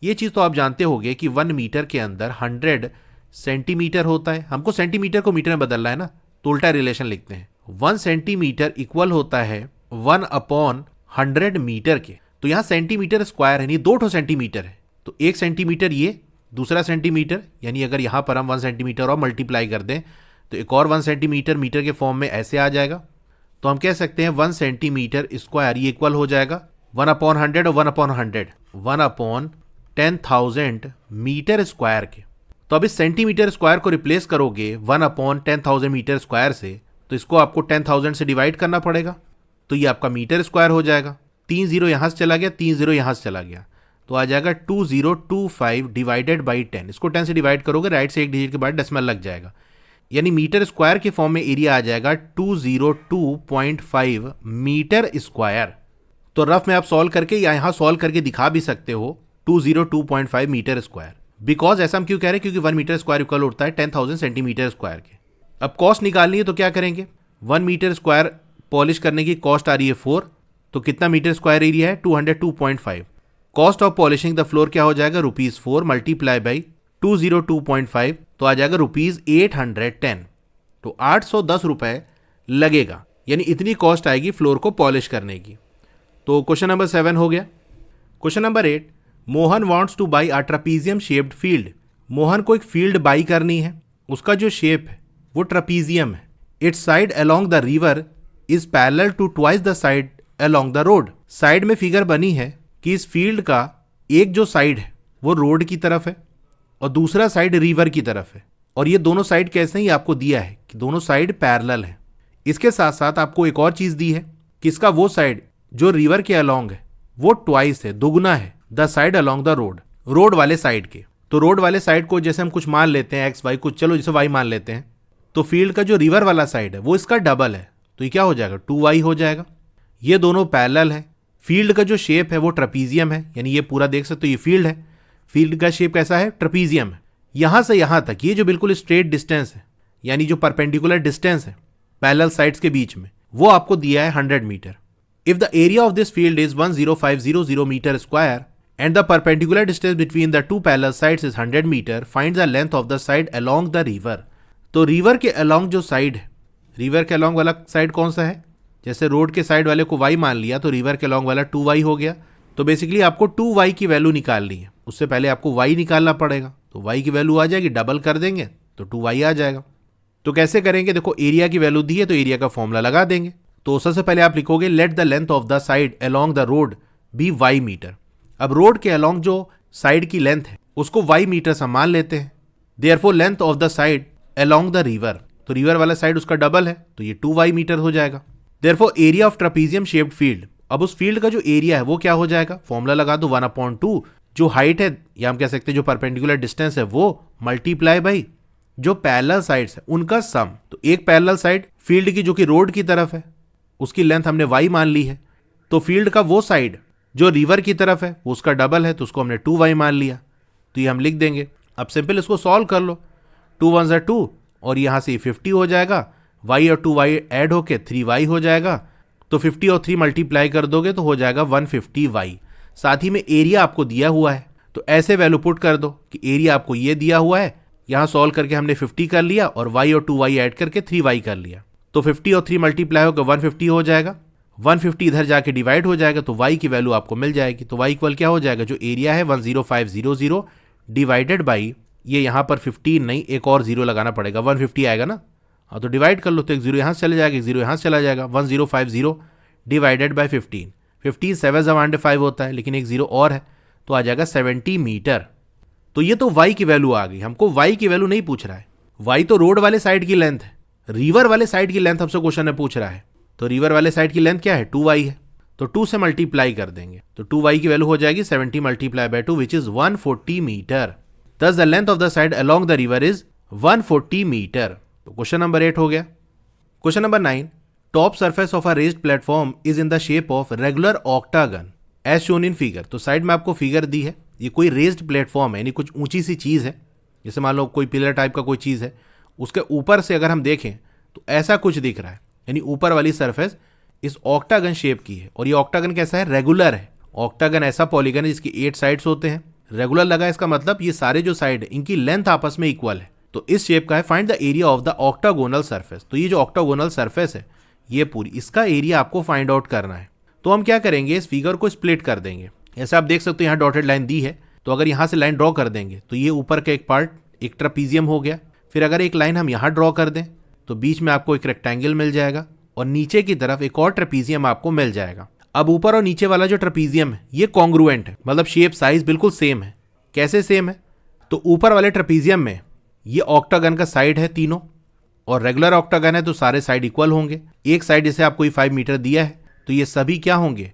Speaker 1: ये चीज तो आप जानते होंगे कि 1 मीटर के अंदर 100 सेंटीमीटर होता है। हमको सेंटीमीटर को मीटर में बदलना है ना, तो उल्टा रिलेशन लिखते हैं। 1 सेंटीमीटर इक्वल होता है 1/100 मीटर के। तो यहां सेंटीमीटर स्क्वायर है नहीं, 2 सेंटीमीटर है, तो 1 सेंटीमीटर ये, दूसरा सेंटीमीटर, यानी अगर यहां पर हम 1 सेंटीमीटर और मल्टीप्लाई कर दें तो एक और 1 सेंटीमीटर मीटर के फॉर्म में ऐसे आ जाएगा। तो हम कह सकते हैं 1 सेंटीमीटर स्क्वायर ये इक्वल हो जाएगा 1/100 और 1/100 1/10,000 मीटर स्क्वायर के। तो अब इस सेंटीमीटर स्क्वायर को रिप्लेस करोगे 1/10,000 मीटर स्क्वायर से, तो इसको आपको 10,000 से डिवाइड करना पड़ेगा, तो ये आपका मीटर स्क्वायर हो जाएगा। 3 0 यहां से चला गया, 3 0 यहां से चला गया, तो आ जाएगा 2025 डिवाइडेड बाई 10। इसको 10 से डिवाइड करोगे, राइट से एक डिजिट के बाद डेसिमल लग जाएगा, यानी मीटर स्क्वायर के फॉर्म में एरिया आ जाएगा 202.5 मीटर स्क्वायर। तो रफ में आप सॉल्व करके या यहां सॉल्व करके दिखा भी सकते हो 202.5 मीटर स्क्वायर। बिकॉज ऐसा हम क्यों कह रहे हैं? क्योंकि 1 मीटर स्क्वायर इक्वल होता है 10,000 सेंटीमीटर स्क्वायर के। अब कॉस्ट निकालनी है तो क्या करेंगे? 1 मीटर स्क्वायर पॉलिश करने की कॉस्ट आ रही है 4, तो कितना मीटर स्क्वायर एरिया है? 202.5। Cost of polishing the floor क्या हो जाएगा? ₹4 मल्टीप्लाई बाई 202.5, तो आ जाएगा ₹810। तो 810 रुपए लगेगा, यानी इतनी कॉस्ट आएगी फ्लोर को पॉलिश करने की। तो क्वेश्चन नंबर 7 हो गया। Question number 8, Mohan wants to buy a trapezium shaped field. Mohan को एक फील्ड बाई करनी है, उसका जो शेप है वो ट्रापीजियम है। Its side along the river is parallel to twice the side along the road. Side में फिगर बनी है कि इस फील्ड का एक जो साइड है वो रोड की तरफ है और दूसरा साइड रिवर की तरफ है, और ये दोनों साइड कैसे ही आपको दिया है कि दोनों साइड पैरेलल है। इसके साथ साथ आपको एक और चीज दी है कि इसका वो साइड जो रिवर के अलोंग है वो ट्वाइस है, दुगना है, the side along the road, road वाले साइड के। तो रोड वाले साइड को जैसे हम कुछ मान लेते हैं एक्स वाई, कुछ चलो जैसे वाई मान लेते हैं, तो फील्ड का जो रिवर वाला साइड है वो इसका डबल है, तो ये क्या हो जाएगा? 2y हो जाएगा। ये दोनों पैरेलल है। फील्ड का जो शेप है वो ट्रापीजियम है, यानी ये पूरा देख सकते हो ये फील्ड है। फील्ड का शेप कैसा है? ट्रापीजियम है। यहां से यहां तक ये जो बिल्कुल स्ट्रेट डिस्टेंस है, यानी जो परपेंडिकुलर डिस्टेंस है पैरेलल साइड्स के बीच में, वो आपको दिया है 100 metre. If the area of this field is 10500 metre square and the perpendicular distance between the two parallel sides is 100 metre, find the length of the side along the river. तो river के along जो side है, river के along वाला side कौन सा है? जैसे रोड के साइड वाले को y मान लिया तो रिवर के अलोंग वाला 2y हो गया। तो बेसिकली आपको 2y की वैल्यू निकालनी है, उससे पहले आपको y निकालना पड़ेगा। तो y की वैल्यू आ जाएगी, डबल कर देंगे तो 2y आ जाएगा। तो कैसे करेंगे? देखो एरिया की वैल्यू दी है तो एरिया का फॉर्मूला लगा देंगे। तो सबसे पहले आप लिखोगे let the length of the side along the road be y metre. अब रोड के अलोंग जो साइड की लेंथ है उसको y मीटर से मान लेते हैं। Therefore length of the side along the river, तो रिवर वाला साइड उसका डबल है, तो ये 2y मीटर हो जाएगा। Therefore area of trapezium shaped field, अब उस फील्ड का जो एरिया है वो क्या हो जाएगा? फॉर्मूला लगा दो 1/2, जो हाइट है या हम कह सकते हैं जो परपेंडिकुलर डिस्टेंस है वो मल्टीप्लाई बाई जो पैरेलल साइड्स है उनका सम। तो एक पैरेलल साइड फील्ड की जो कि रोड की तरफ है उसकी लेंथ हमने y मान ली है, तो फील्ड का वो साइड जो रिवर की तरफ है वो उसका डबल है, तो उसको हमने 2y मान लिया, तो ये हम लिख देंगे। अब सिंपल इसको सॉल्व कर लो, 2 1 2 और यहां से 50 हो जाएगा, y और 2y ऐड होके 3y हो जाएगा, तो 50 और 3 मल्टीप्लाई कर दोगे तो हो जाएगा 150y। साथ ही में एरिया आपको दिया हुआ है, तो ऐसे वैल्यू पुट कर दो कि एरिया आपको ये दिया हुआ है, यहां सॉल्व करके हमने 50 कर लिया और y और 2y ऐड करके 3y कर लिया, तो 50 और 3 मल्टीप्लाई होकर 150 हो जाएगा। 150 इधर जाके डिवाइड हो जाएगा तो y की वैल्यू आपको मिल जाएगी। तो y इक्वल क्या हो जाएगा? जो एरिया है 10500 डिवाइडेड बाई ये यहाँ पर 15 नहीं, एक और जीरो लगाना पड़ेगा, 150 आएगा ना। हाँ तो डिवाइड कर लो, तो एक जीरो यहाँ से चले जाएगा, एक जीरो यहाँ से चला जाएगा। 1050 डिवाइडेड बाई 15, 15 7 × 5 होता है, लेकिन एक जीरो और है तो आ जाएगा 70 मीटर। तो ये तो y की वैल्यू आ गई। हमको y की वैल्यू नहीं पूछ रहा है, y तो रोड वाले साइड की लेंथ है, रिवर वाले साइड की लेंथ हमसे क्वेश्चन में पूछ रहा है। तो रिवर वाले साइड की लेंथ क्या है? 2y है, तो 2 से मल्टीप्लाई कर देंगे तो 2y की वैल्यू हो जाएगी 70 multiply by 2 which is 140 metre. Thus the length of the side along the river is 140 metre. तो क्वेश्चन नंबर 8 हो गया। Question number 9, top surface of a raised platform is in the shape of regular octagon as shown in figure. तो side में आपको figure दी है, ये कोई raised platform है, यानी कुछ ऊंची सी चीज़ है, जैसे मान लो कोई पिलर टाइप का कोई चीज़ है, उसके ऊपर से अगर हम देखें तो ऐसा कुछ दिख रहा है, यानी ऊपर वाली सरफेस इस ऑक्टागन शेप की है। और ये ऑक्टागन कैसा है? रेगुलर है। ऑक्टागन ऐसा पॉलीगन है जिसकी 8 साइड्स होते हैं। रेगुलर लगा, इसका मतलब ये सारे जो साइड है इनकी लेंथ आपस में इक्वल है, तो इस शेप का है। Find the area of the octagonal surface. तो ये जो ऑक्टागोनल सरफेस है ये पूरी, इसका एरिया आपको फाइंड आउट करना है। तो हम क्या करेंगे, इस फिगर को स्प्लिट कर देंगे। ऐसा आप देख सकते हो यहाँ डॉटेड लाइन दी है, तो अगर यहाँ से लाइन ड्रॉ कर देंगे तो ये ऊपर का एक पार्ट एक ट्रापीजियम हो गया। फिर अगर एक लाइन हम यहाँ ड्रॉ कर दें तो बीच में आपको एक रेक्टेंगल मिल जाएगा और नीचे की तरफ एक और ट्रापीजियम आपको मिल जाएगा। अब ऊपर और नीचे वाला जो ट्रापीजियम है ये कॉन्ग्रुएंट है, मतलब शेप साइज बिल्कुल सेम है। कैसे सेम है? तो ऊपर वाले ट्रापीजियम में ये ऑक्टागन का साइड है तीनों, और रेगुलर ऑक्टागन है तो सारे साइड इक्वल होंगे। एक साइड जैसे आपको 5 मीटर दिया है तो ये सभी क्या होंगे?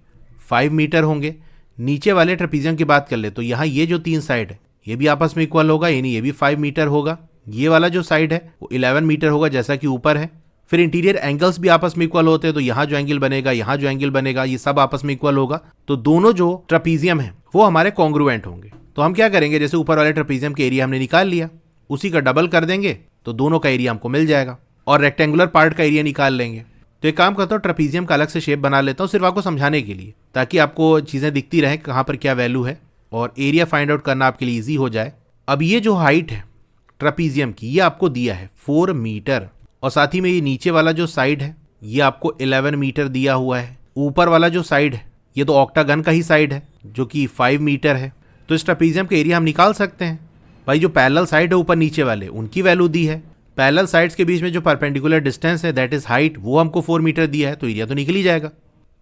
Speaker 1: 5 मीटर होंगे। नीचे वाले ट्रापीजियम की बात कर ले तो यहाँ ये जो 3 साइड है ये भी आपस में इक्वल होगा, यानी ये भी 5 मीटर होगा। ये वाला जो साइड है वो 11 मीटर होगा जैसा कि ऊपर है। फिर इंटीरियर एंगल्स भी आपस में इक्वल होते हैं, तो यहाँ जो एंगल बनेगा, यहाँ जो एंगल बनेगा, ये सब आपस में इक्वल होगा। तो दोनों जो ट्रापीजियम है वो हमारे कॉन्ग्रुएंट होंगे। तो हम क्या करेंगे, जैसे ऊपर वाले ट्रापीजियम के एरिया हमने निकाल लिया, उसी का डबल कर देंगे तो दोनों का एरिया हमको मिल जाएगा, और रेक्टेंगुलर पार्ट का एरिया निकाल लेंगे। तो एक काम करता हूँ, ट्रापीजियम का अलग से शेप बना लेता हूँ सिर्फ आपको समझाने के लिए, ताकि आपको चीज़ें दिखती रहें कहाँ पर क्या वैल्यू है और एरिया फाइंड आउट करना आपके लिए ईजी हो जाए। अब ये जो हाइट है ट्रापीजियम की ये आपको दिया है 4 मीटर, और साथ ही में ये नीचे वाला जो साइड है ये आपको 11 मीटर दिया हुआ है। ऊपर वाला जो साइड है ये तो ऑक्टागन का ही साइड है जो कि 5 मीटर है। तो इस ट्रापीजियम का एरिया हम निकाल सकते हैं। भाई जो पैरेलल साइड है ऊपर नीचे वाले उनकी वैल्यू दी है, पैरेलल साइड्स के बीच में जो परपेंडिकुलर डिस्टेंस है दैट इज हाइट, वो हमको 4 मीटर दिया है, तो एरिया तो निकल ही जाएगा।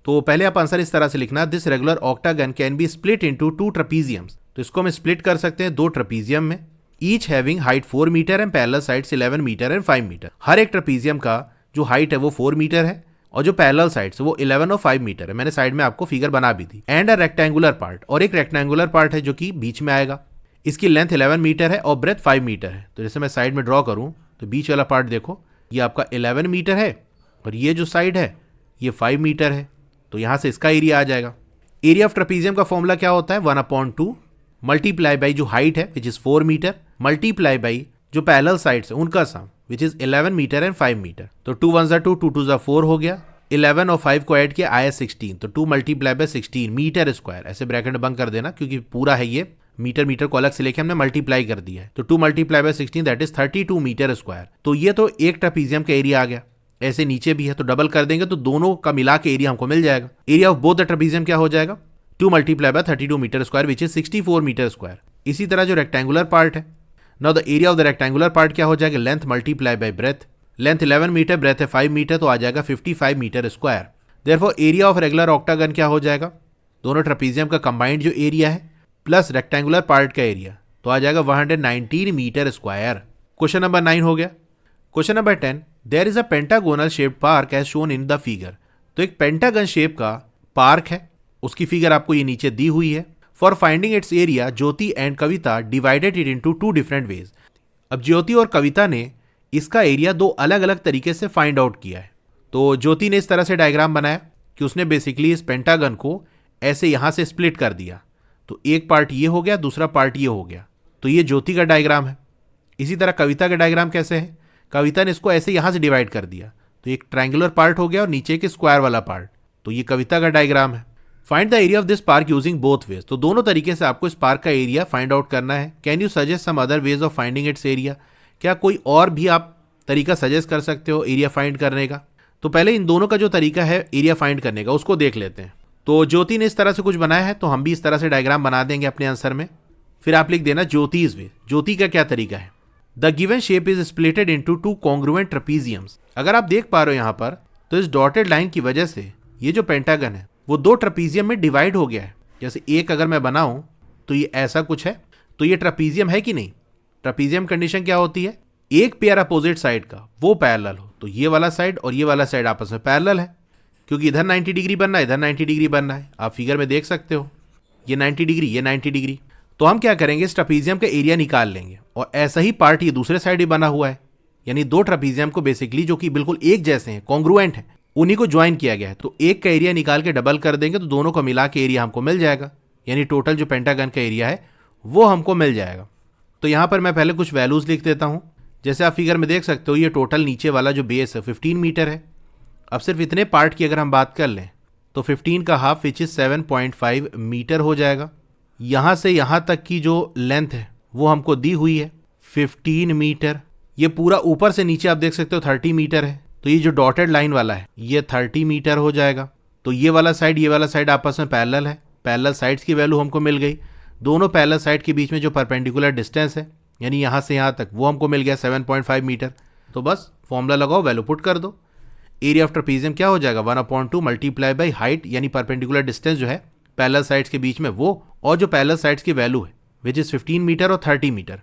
Speaker 1: तो पहले आप आंसर इस तरह से लिखना, this regular octagon can be split into 2 ट्रापीजियम्स। तो इसको हम स्प्लिट कर सकते हैं 2 ट्रापीजियम में, each having height 4 metre and parallel sides 11 metre and 5 metre. हर एक ट्रापीजियम का जो हाइट है वो 4 मीटर है और जो पैरेलल साइड्स वो 11 और 5 मीटर है। मैंने साइड में आपको फिगर बना भी दी। एंड अ रेक्टेंगुलर पार्ट, और एक रेक्टेंगुलर पार्ट है जो कि बीच में आएगा। इसकी लेंथ 11 मीटर है और ब्रेथ 5 मीटर है। तो जैसे मैं साइड में ड्रॉ करूं तो बीच वाला पार्ट देखो, ये आपका 11 मीटर है और ये जो साइड है ये 5 मीटर है। तो यहाँ से इसका एरिया आ जाएगा। एरिया ऑफ ट्रापीजियम का फॉर्मूला क्या होता है? 1/2 मल्टीप्लाई बाई जो हाइट है which is 4 metre, multiply by जो पैरेलल साइड्स है उनका sum which is 11 metre and 5 metre. तो 2 1 2, 2 2 4 हो गया। 11 और 5 को ऐड किया आया 16, तो 2 मल्टीप्लाई बाई 16 मीटर स्क्वायर। ऐसे ब्रैकेट बंद कर देना क्योंकि पूरा है ये, मीटर को अलग से लेके हमने मल्टीप्लाई कर दिया है। तो 2 multiply by 16 that is 32 metre square. तो ये तो एक ट्रापीजियम का एरिया आ गया। ऐसे नीचे भी है तो डबल कर देंगे तो दोनों का मिला के एरिया हमको मिल जाएगा। Area of both the trapezium क्या हो जाएगा? 2 multiply by 32 metre square which is 64 metre square. इसी तरह जो रेक्टेंगुलर पार्ट है, now the area of the rectangular part क्या हो जाएगा? Length multiply by breadth. Length 11 metre, breadth है 5 मीटर, तो आ जाएगा 55 metre square. Therefore area of regular octagon क्या हो जाएगा? दोनों ट्रापीजियम का कंबाइंड जो एरिया है प्लस रेक्टेंगुलर पार्ट का एरिया, तो आ जाएगा 119 मीटर स्क्वायर। क्वेश्चन नंबर 9 हो गया। Question number 10, there is a pentagonal shaped park as shown in the figure. तो एक पेंटागन शेप का पार्क है, उसकी फिगर आपको ये नीचे दी हुई है। For finding its area Jyoti and Kavita divided it into 2 different ways. अब ज्योति और कविता ने इसका एरिया 2 अलग अलग तरीके से फाइंड आउट किया है। तो ज्योति ने इस तरह से डायग्राम बनाया कि उसने बेसिकली इस पेंटागन को ऐसे यहाँ से स्प्लिट कर दिया, तो एक पार्ट ये हो गया, दूसरा पार्ट ये हो गया। तो ये ज्योति का डायग्राम है। इसी तरह कविता का डायग्राम कैसे है? कविता ने इसको ऐसे यहाँ से डिवाइड कर दिया, तो एक ट्रायंगुलर पार्ट हो गया और नीचे के स्क्वायर वाला पार्ट। तो ये कविता का डायग्राम है। Find the area of this park using both ways. तो दोनों तरीके से आपको इस पार्क का एरिया फाइंड आउट करना है। Can you suggest some other ways of finding its area? क्या कोई और भी आप तरीका सजेस्ट कर सकते हो एरिया फाइंड करने का? तो पहले इन दोनों का जो तरीका है एरिया फाइंड करने का उसको देख लेते हैं। तो ज्योति ने इस तरह से कुछ बनाया है, तो हम भी इस तरह से डायग्राम बना देंगे अपने आंसर में। फिर आप लिख देना ज्योतिज वे। ज्योति का क्या तरीका है? The given shape is splitted into 2 congruent trapeziums. अगर आप देख पा रहे हो यहाँ पर, तो इस डॉटेड लाइन की वजह से ये जो पेंटागन है वो 2 ट्रापीजियम में डिवाइड हो गया है। जैसे एक अगर मैं बनाऊं तो ये ऐसा कुछ है, तो ये ट्रापीजियम है कि नहीं? ट्रापीजियम कंडीशन क्या होती है? एक पेयर अपोजिट साइड का वो पैरेलल हो। तो ये वाला साइड और ये वाला साइड आपस में पैरेलल है, क्योंकि इधर 90 डिग्री बनना है, इधर 90 डिग्री बनना है। आप फिगर में देख सकते हो, ये 90 डिग्री, ये 90 डिग्री। तो हम क्या करेंगे, इस ट्रापीजियम का एरिया निकाल लेंगे। और ऐसा ही पार्ट ये दूसरे साइड भी बना हुआ है, यानी 2 ट्रापीजियम को बेसिकली जो कि बिल्कुल एक जैसे हैं, कॉन्ग्रुएंट है, उन्हीं को ज्वाइन किया गया है। तो एक का एरिया निकाल के डबल कर देंगे तो दोनों को मिला के एरिया हमको मिल जाएगा, यानी टोटल जो पेंटागन का एरिया है वो हमको मिल जाएगा। तो यहाँ पर मैं पहले कुछ वैल्यूज़ लिख देता हूँ। जैसे आप फिगर में देख सकते हो ये टोटल नीचे वाला जो बेस है 15 मीटर है। अब सिर्फ इतने पार्ट की अगर हम बात कर लें तो 15 का हाफ विच इज़ 7.5 मीटर हो जाएगा। यहाँ से यहाँ तक की जो लेंथ है वो हमको दी हुई है 15 मीटर। ये पूरा ऊपर से नीचे आप देख सकते हो 30 मीटर है। तो ये जो डॉटेड लाइन वाला है ये 30 मीटर हो जाएगा। तो ये वाला साइड आपस में पैरेलल है, पैरेलल साइड्स की वैल्यू हमको मिल गई। दोनों पैरेलल साइड के बीच में जो परपेंडिकुलर डिस्टेंस है यानी यहाँ से यहाँ तक वो हमको मिल गया 7.5 मीटर। तो बस फॉर्मूला लगाओ, वैल्यू पुट कर दो। एरिया ऑफ ट्रेपेजियम क्या हो जाएगा 1/2 मल्टीप्लाई बाई हाइट यानी परपेंडिकुलर डिस्टेंस जो है पैरेलल साइड्स के बीच में वो, और जो पैरेलल साइड्स की वैल्यू है विच इज़ 15 मीटर और 30 मीटर,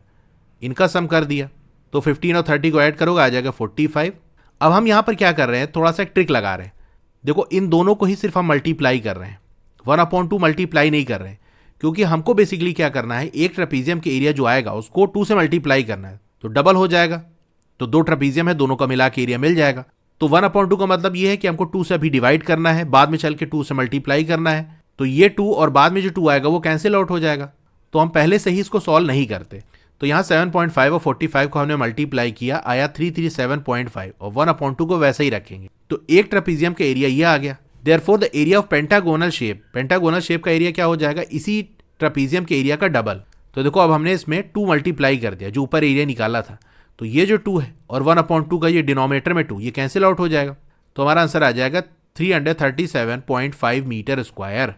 Speaker 1: इनका सम कर दिया। तो 15 और 30 को ऐड करोगे आ जाएगा 45। अब हम यहाँ पर क्या कर रहे हैं, थोड़ा सा एक ट्रिक लगा रहे हैं। देखो इन दोनों को ही सिर्फ हम मल्टीप्लाई कर रहे हैं, 1/2 मल्टीप्लाई नहीं कर रहे हैं, क्योंकि हमको बेसिकली क्या करना है, एक ट्रेपेजियम के एरिया जो आएगा उसको 2 से मल्टीप्लाई करना है तो डबल हो जाएगा। तो 2 ट्रेपेजियम है, दोनों का मिला के एरिया मिल जाएगा। तो 1/2 का मतलब ये है कि हमको 2 से अभी डिवाइड करना है, बाद में चल के 2 से मल्टीप्लाई करना है। तो ये 2 और बाद में जो 2 आएगा वो कैंसिल आउट हो जाएगा। तो हम पहले से ही इसको सॉल्व नहीं करते। तो यहाँ 7.5 और 45 को हमने मल्टीप्लाई किया, आया 337.5 और 1/2 को वैसे ही रखेंगे। तो एक ट्रेपेजियम का एरिया ये आ गया। Therefore the area of pentagonal shape, pentagonal shape का एरिया क्या हो जाएगा, इसी ट्रेपेजियम के एरिया का डबल। तो देखो अब हमने इसमें 2 मल्टीप्लाई कर दिया, जो ऊपर एरिया निकाला था। तो ये जो 2 है और 1/2 का ये डिनोमिनेटर में 2, ये कैंसिल आउट हो जाएगा। तो हमारा आंसर आ जाएगा 337.5 मीटर स्क्वायर।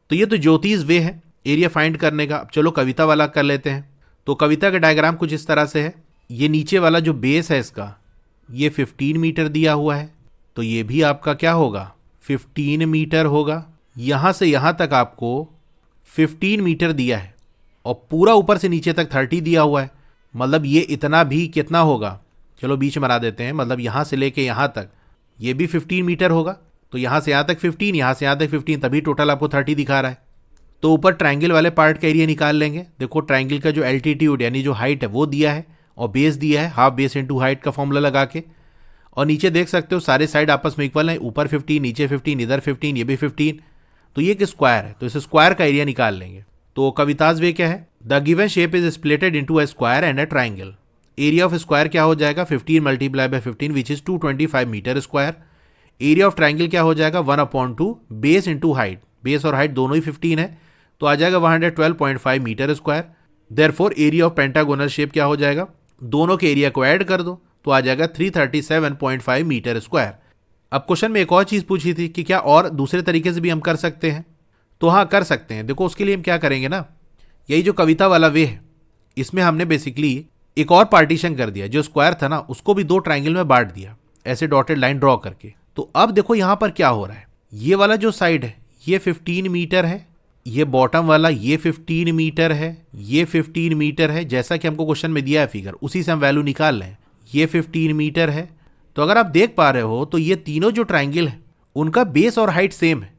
Speaker 1: तो ये तो ज्योतिष वे है एरिया फाइंड करने का। अब चलो कविता वाला कर लेते हैं। तो कविता का डायग्राम कुछ इस तरह से है। ये नीचे वाला जो बेस है इसका ये 15 मीटर दिया हुआ है, तो ये भी आपका क्या होगा 15 मीटर होगा। यहाँ से यहाँ तक आपको 15 मीटर दिया है और पूरा ऊपर से नीचे तक 30 दिया हुआ है, मतलब ये इतना भी कितना होगा, चलो बीच में ला देते हैं, मतलब यहाँ से लेके यहाँ तक ये भी 15 मीटर होगा। तो यहाँ से यहाँ तक 15, यहाँ से यहाँ तक 15, तभी टोटल आपको 30 दिखा रहा है। तो ऊपर ट्रायंगल वाले पार्ट का एरिया निकाल लेंगे। देखो ट्रायंगल का जो एल्टीट्यूड यानी जो हाइट है वो दिया है और बेस दिया है, हाफ बेस इंटू हाइट का फॉर्मूला लगा के। और नीचे देख सकते हो सारे साइड आपस में इक्वल है, ऊपर 15, नीचे 15, इधर 15, ये भी 15। तो ये एक स्क्वायर है, तो इस स्क्वायर का एरिया निकाल लेंगे। तो कविताज वे क्या है, the given shape is splitted into a square and a triangle. Area of square क्या हो जाएगा 15 multiply by 15 which is 225 metre square. Area of triangle क्या हो जाएगा 1/2 बेस इंटू हाइट, बेस और हाइट दोनों ही 15 है, तो आ जाएगा 112.5 metre square. Therefore area of pentagonal shape क्या हो जाएगा, दोनों के एरिया को ऐड कर दो तो आ जाएगा 337.5 मीटर स्क्वायर। अब क्वेश्चन में एक और चीज़ पूछी थी कि क्या और दूसरे तरीके से भी हम कर सकते हैं, तो हाँ कर सकते हैं। देखो उसके लिए हम क्या करेंगे ना, यही जो कविता वाला वे है इसमें हमने बेसिकली एक और पार्टीशन कर दिया, जो स्क्वायर था ना उसको भी 2 ट्रायंगल में बांट दिया ऐसे डॉटेड लाइन ड्रॉ करके। तो अब देखो यहाँ पर क्या हो रहा है, ये वाला जो साइड है ये 15 मीटर है, ये बॉटम वाला ये 15 मीटर है, ये 15 मीटर है, जैसा कि हमको क्वेश्चन में दिया है फिगर उसी से हम वैल्यू निकाल लें। ये 15 मीटर है। तो अगर आप देख पा रहे हो तो ये तीनों जो ट्रायंगल है उनका बेस और हाइट सेम है।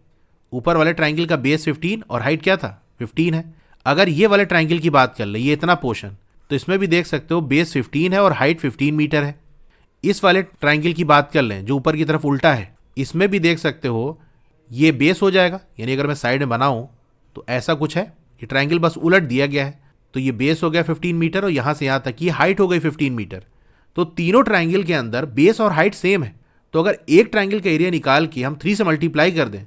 Speaker 1: ऊपर वाले ट्रायंगल का बेस 15 और हाइट क्या था 15 है। अगर ये वाले ट्रायंगल की बात कर ले, ये इतना पोर्शन, तो इसमें भी देख सकते हो बेस 15 है और हाइट 15 मीटर है। इस वाले ट्रायंगल की बात कर लें जो ऊपर की तरफ उल्टा है, इसमें भी देख सकते हो ये बेस हो जाएगा, यानी अगर मैं साइड में बनाऊं तो ऐसा कुछ है, ये ट्रायंगल बस उलट दिया गया है। तो ये बेस हो गया 15 मीटर और यहाँ से यहाँ तक ये हाइट हो गई 15 मीटर। तो तीनों ट्रायंगल के अंदर बेस और हाइट सेम है। तो अगर एक ट्रायंगल का एरिया निकाल के हम 3 से मल्टीप्लाई कर दें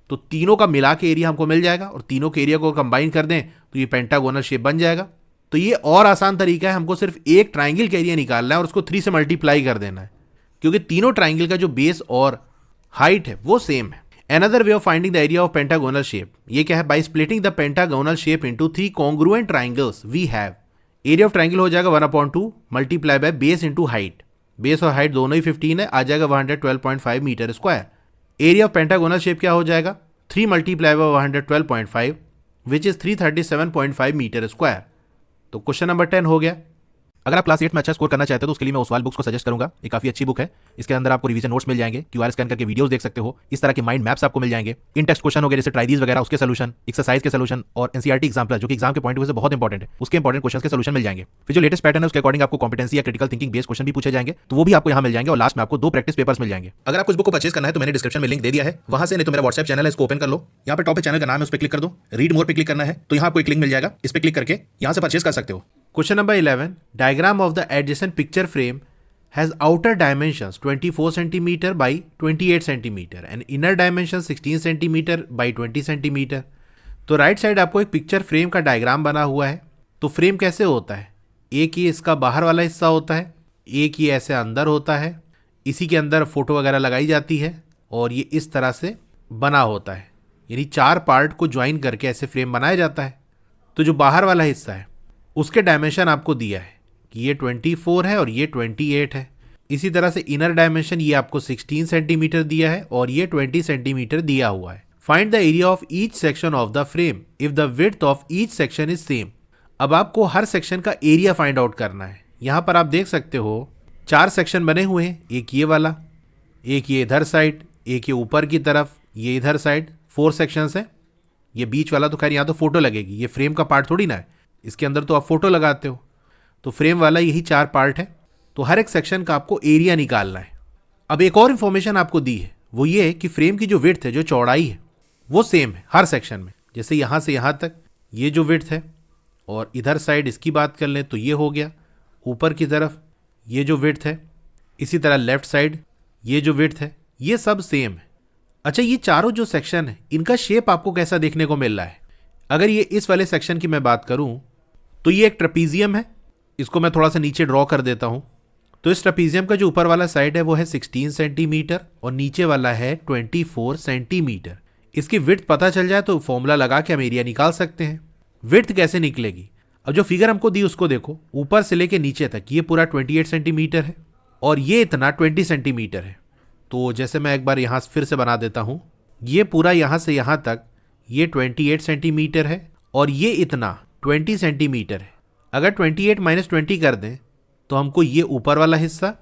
Speaker 1: तो तीनों का मिला के एरिया हमको मिल जाएगा, और तीनों के एरिया को कंबाइन कर दें तो ये पेंटागोनल शेप बन जाएगा। तो ये और आसान तरीका है, हमको सिर्फ एक ट्रायंगल का एरिया निकालना है और उसको 3 से मल्टीप्लाई कर देना है, क्योंकि तीनों ट्रायंगल का जो बेस और हाइट है वो सेम है। Another way of finding the area of pentagonal shape, ये क्या है, by splitting the pentagonal shape into 3 congruent triangles we have, area of triangle हो जाएगा 1/2 multiply by base into height, base और height दोनों ही 15 है, आ जाएगा 112.5 metre square. Area of pentagonal shape क्या हो जाएगा 3 multiply by 112.5 which is 337.5 metre square. तो क्वेश्चन नंबर 10 हो गया। अगर आप क्लास 8 में अच्छा स्कोर करना चाहते हो तो उसके लिए मैं ओसवाल बुक्स को सजेस्ट करूंगा। ये काफी अच्छी बुक है। इसके अंदर आपको रिवीजन नोट्स मिल जाएंगे, क्यूआर स्कैन करके वीडियोस देख सकते हो, इस तरह के माइंड मैप्स आपको मिल जाएंगे, इन टेक्स्ट क्वेश्चन वगैरह जैसे ट्राइडीज वगैरह उसके सोल्यूशन, एक्सरसाइज के सोल्यूशन और एनसीईआरटी एग्जाम्पल जो कि एग्जाम के पॉइंट ऑफ व्यू से बहुत इंपॉर्टेंट है, उसके इंपॉर्टेंट क्वेश्चन के सोल्यूशन मिल जाएंगे। फिर जो लेटेस्ट पैटर्न है उसके अकॉर्डिंग आपको कॉम्पिटेंसी या क्रिटिकल थिंकिंग बेस्ड क्वेश्चन भी पूछे जाएंगे, तो वो भी आपको यहाँ मिल जाएंगे। और लास्ट में आपको 2 प्रैक्टिस पेपर्स मिल जाएंगे। अगर आपको इस बुक को परचेज करना है तो मैंने डिस्क्रिप्शन में लिंक दे दिया है, वहां से नहीं तो मेरा व्हाट्सएप चैनल है, इसको ओपन कर लो। यहाँ पे टॉप पे चैनल का नाम है, उस पर क्लिक कर दो। रीड मोर पे क्लिक करना है तो यहाँ आपको एक लिंक मिल जाएगा, इस पर क्लिक करके यहाँ से परचेज कर सकते हो। Question number 11. Diagram of the adjacent picture frame has outer dimensions 24 cm by 28 cm and inner dimensions 16 cm by 20 cm. तो राइट साइड आपको एक पिक्चर फ्रेम का डायग्राम बना हुआ है। तो फ्रेम कैसे होता है, एक ये इसका बाहर वाला हिस्सा होता है, एक ये ऐसे अंदर होता है, इसी के अंदर फोटो वगैरह लगाई जाती है और ये इस तरह से बना होता है, यानी 4 पार्ट को ज्वाइन करके ऐसे फ्रेम बनाया जाता है। तो जो बाहर वाला हिस्सा है उसके डायमेंशन आपको दिया है कि ये 24 है और ये 28 है। इसी तरह से इनर डायमेंशन ये आपको 16 सेंटीमीटर दिया है और ये 20 सेंटीमीटर दिया हुआ है। Find the area of each section of the frame if the width of each section is same. अब आपको हर सेक्शन का एरिया फाइंड आउट करना है। यहाँ पर आप देख सकते हो 4 सेक्शन बने हुए हैं, एक ये वाला, एक ये इधर साइड, एक ये ऊपर की तरफ, ये इधर साइड, 4 सेक्शंस हैं। ये बीच वाला तो खैर यहाँ तो फोटो लगेगी, ये फ्रेम का पार्ट थोड़ी ना है, इसके अंदर तो आप फोटो लगाते हो। तो फ्रेम वाला यही 4 पार्ट है। तो हर एक सेक्शन का आपको एरिया निकालना है। अब एक और इन्फॉर्मेशन आपको दी है, वो ये है कि फ्रेम की जो विड्थ है, जो चौड़ाई है, वो सेम है हर सेक्शन में। जैसे यहाँ से यहाँ तक ये जो विड्थ है, और इधर साइड इसकी बात कर लें तो ये हो गया, ऊपर की तरफ ये जो विड्थ है, इसी तरह लेफ्ट साइड ये जो विड्थ है, ये सब सेम है। अच्छा, ये चारों जो सेक्शन है इनका शेप आपको कैसा देखने को मिल रहा है। अगर ये इस वाले सेक्शन की मैं बात करूं तो ये एक ट्रेपीजियम है। इसको मैं थोड़ा सा नीचे ड्रॉ कर देता हूं। तो इस ट्रेपीजियम का जो ऊपर वाला साइड है वो है 16 सेंटीमीटर और नीचे वाला है 24 सेंटीमीटर। इसकी विड्थ पता चल जाए तो फॉर्मूला लगा के हम एरिया निकाल सकते हैं। विड्थ कैसे निकलेगी, अब जो फिगर हमको दी उसको देखो, ऊपर से लेके नीचे तक ये पूरा 28 सेंटीमीटर है और ये इतना 20 सेंटीमीटर है। तो जैसे मैं एक बार यहाँ फिर से बना देता हूँ, ये पूरा यहाँ से यहाँ तक ये 28 सेंटीमीटर है और ये इतना 20 सेंटीमीटर है। अगर 28 माइनस 20 कर दें तो हमको ये ऊपर वाला हिस्सा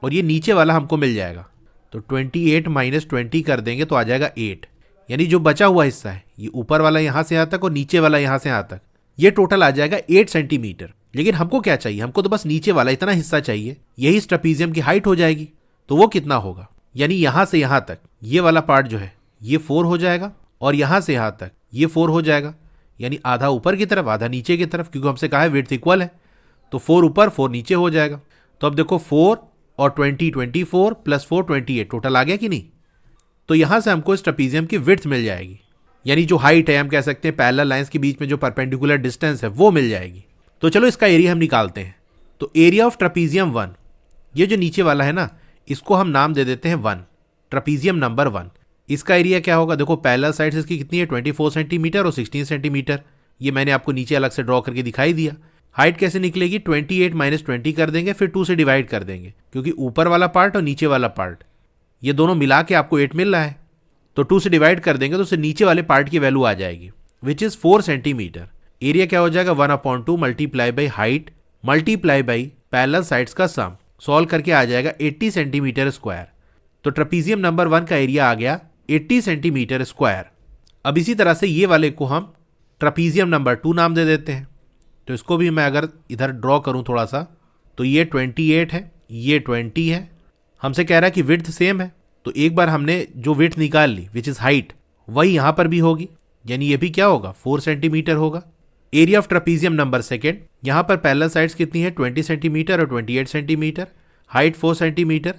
Speaker 1: और ये नीचे वाला हमको मिल जाएगा। तो 28 माइनस 20 कर देंगे तो आ जाएगा 8, यानी जो बचा हुआ हिस्सा है ये ऊपर वाला यहाँ से यहाँ तक और नीचे वाला यहाँ से यहाँ तक, ये टोटल आ जाएगा 8 सेंटीमीटर। लेकिन हमको क्या चाहिए, हमको तो बस नीचे वाला इतना हिस्सा चाहिए, यही इस ट्रेपीजियम की हाइट हो जाएगी। तो वो कितना होगा, यानी यहाँ से यहाँ तक ये वाला पार्ट जो है ये 4 हो जाएगा और यहाँ से यहाँ तक ये 4 हो जाएगा, यानी आधा ऊपर की तरफ आधा नीचे की तरफ, क्योंकि हमसे कहा है विड्थ इक्वल है। तो 4 ऊपर 4 नीचे हो जाएगा। तो अब देखो 4 और 20 24 प्लस 4 28 टोटल आ गया कि नहीं। तो यहाँ से हमको इस ट्रेपीजियम की विड्थ मिल जाएगी, यानी जो हाइट है, हम कह सकते हैं पैरेलल लाइंस के बीच में जो परपेंडिकुलर डिस्टेंस है वो मिल जाएगी। तो चलो इसका एरिया हम निकालते हैं। तो एरिया ऑफ ट्रेपीजियम 1, ये जो नीचे वाला है ना, इसको हम नाम दे देते हैं 1, ट्रेपीजियम नंबर 1। इसका एरिया क्या होगा, देखो पैरेलल साइड्स इसकी कितनी है 24 सेंटीमीटर और 16 सेंटीमीटर। ये मैंने आपको नीचे अलग से ड्रॉ करके दिखाई दिया। हाइट कैसे निकलेगी, 28 माइनस 20 कर देंगे, फिर 2 से डिवाइड कर देंगे, क्योंकि ऊपर वाला पार्ट और नीचे वाला पार्ट ये दोनों मिला के आपको 8 मिल रहा है। तो 2 से डिवाइड कर देंगे तो उससे नीचे वाले पार्ट की वैल्यू आ जाएगी, विच इज 4 सेंटीमीटर। एरिया क्या हो जाएगा 1/2 multiply by height multiply by parallel sides का सम, सॉल्व करके आ जाएगा 80 सेंटीमीटर स्क्वायर। तो ट्रेपीजियम नंबर 1 का एरिया आ गया 80 सेंटीमीटर स्क्वायर। अब इसी तरह से ये वाले को हम ट्रेपीजियम नंबर 2 नाम दे देते हैं। तो इसको भी मैं अगर इधर ड्रॉ करूं थोड़ा सा, तो ये 28 है, ये 20 है। हमसे कह रहा है कि विड्थ सेम है, तो एक बार हमने जो विड्थ निकाल ली विच इज हाइट, वही यहाँ पर भी होगी, यानी ये भी क्या होगा 4 सेंटीमीटर होगा। एरिया ऑफ ट्रेपीजियम नंबर 2, यहाँ पर पैरेलल साइड्स कितनी है 20 सेंटीमीटर और 28 centimetre, height 4 centimetre,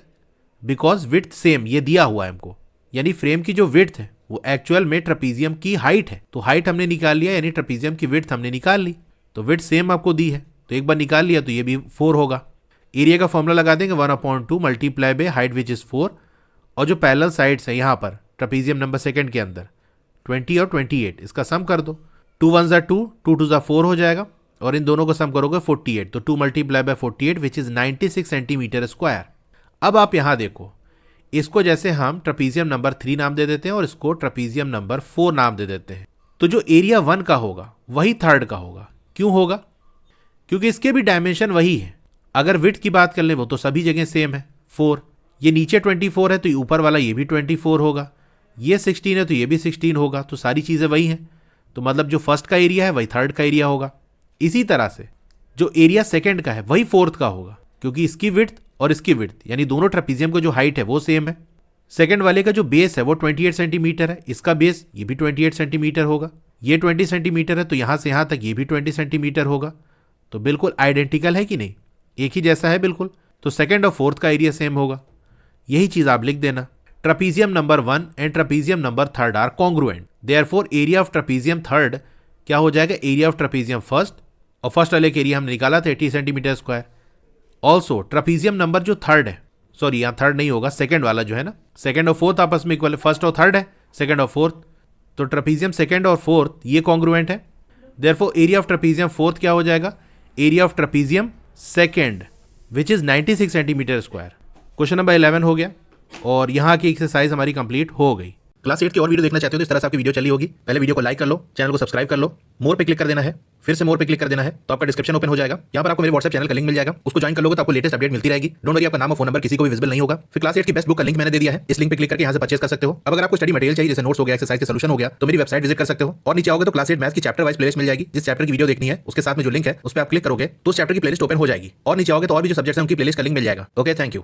Speaker 1: because width same ये दिया हुआ है हमको, यानी फ्रेम की जो विड्थ है वो एक्चुअल में ट्रेपीजियम की हाइट है। तो हाइट हमने निकाल लिया, यानी ट्रेपीजियम की विड्थ हमने निकाल ली। तो विड्थ सेम आपको दी है, तो एक बार निकाल लिया तो ये भी 4 होगा। एरिया का फॉर्मूला लगा देंगे 1/2 multiply by height which is 4, और जो पैरेलल साइड्स है यहाँ पर ट्रेपीजियम नंबर 2 के अंदर 20 और 28, इसका सम कर दो। 2 1 ज़ा 2, 2 2 ज़ा 4 हो जाएगा, और इन दोनों को सम करोगे 48, तो 2 multiply by 48 which is 96 centimetre square. अब आप यहाँ देखो, इसको जैसे हम ट्रेपीजियम नंबर 3 नाम दे देते हैं और इसको ट्रेपीजियम नंबर 4 नाम दे देते हैं, तो जो एरिया 1 का होगा वही 3rd का होगा। क्यों होगा, क्योंकि इसके भी डायमेंशन वही है। अगर विड्थ की बात कर ले वो तो सभी जगह सेम है 4। ये नीचे 24 है तो ये ऊपर वाला ये भी 24 होगा, ये 16 है तो ये भी 16 होगा, तो सारी चीज़ें वही हैं। तो मतलब जो फर्स्ट का एरिया है वही थर्ड का एरिया होगा। इसी तरह से जो एरिया सेकंड का है वही फोर्थ का होगा, क्योंकि इसकी विड्थ और इसकी विड्थ यानी दोनों ट्रेपीजियम का जो हाइट है वो सेम है। सेकंड वाले का जो बेस है वो 28 सेंटीमीटर है, इसका बेस ये भी 28 सेंटीमीटर होगा। ये 20 सेंटीमीटर है तो यहाँ से यहाँ तक ये भी 20 सेंटीमीटर होगा। तो बिल्कुल आइडेंटिकल है कि नहीं, एक ही जैसा है बिल्कुल। तो सेकंड और फोर्थ का एरिया सेम होगा। यही चीज़ आप लिख देना। Trapezium number 1 and trapezium number 3 are congruent, therefore area of trapezium 3 क्या हो जाएगा, एरिया ऑफ ट्रेपीजियम फर्स्ट, और फर्स्ट वाले के एरिया हमने निकाला था 80 centimetre square. Also trapezium number जो 3 है, सॉरी यहाँ 3 नहीं होगा, सेकंड वाला जो है ना, सेकंड और फोर्थ आपस में इक्वल है, फर्स्ट और थर्ड है, सेकंड और फोर्थ, तो ट्रेपीजियम सेकंड और फोर्थ ये कॉन्ग्रुएंट है। Therefore area of trapezium fourth क्या हो जाएगा, area of trapezium second which is 96 centimetre square. Question number 11 हो गया और यहाँ की एक्सरसाइज हमारी कंप्लीट हो गई। क्लास 8 की और वीडियो देखना चाहते हो तो इस तरह से आपकी वीडियो चली होगी। पहले वीडियो को लाइक कर लो, चैनल को सब्सक्राइब कर लो, मोर पे क्लिक कर देना है, फिर से मोर पे क्लिक कर देना है, तो आपका डिस्क्रिप्शन ओपन हो जाएगा। यहाँ पर आपको मेरे व्हाट्सएप चैनल का लिंक मिल जाएगा, उसको ज्वाइन कर लोगे तो आपको लेटेस्ट अपडेट मिलती रहेगी। डोंट वरी, आपका नाम और फोन नंबर किसी को भी विजिबल नहीं होगा। फिर क्लास 8 की बेस्ट बुक का लिंक मैंने दे दिया है, इस लिंक पे क्लिक करके यहाँ से परचेस कर सकते हो। अब अगर आपको स्टडी मटेरियल चाहिए, जैसे नोट्स हो गया, एक्सरसाइज के सॉल्यूशन हो गया, तो मेरी वेबसाइट विजिट कर सकते हो। और नीचे आओगे तो क्लास 8 मैथ्स की चैप्टर वाइज प्लेलिस्ट मिल जाएगी। जिस चैप्टर की वीडियो देखनी है उसके साथ में जो लिंक है उस पर आप क्लिक करोगे तो उस चैप्टर की प्लेलिस्ट ओपन हो जाएगी। और नीचे आओगे तो और भी जो सब्जेक्ट्स हैं उनकी प्लेलिस्ट का लिंक मिल जाएगा। Okay, thank you.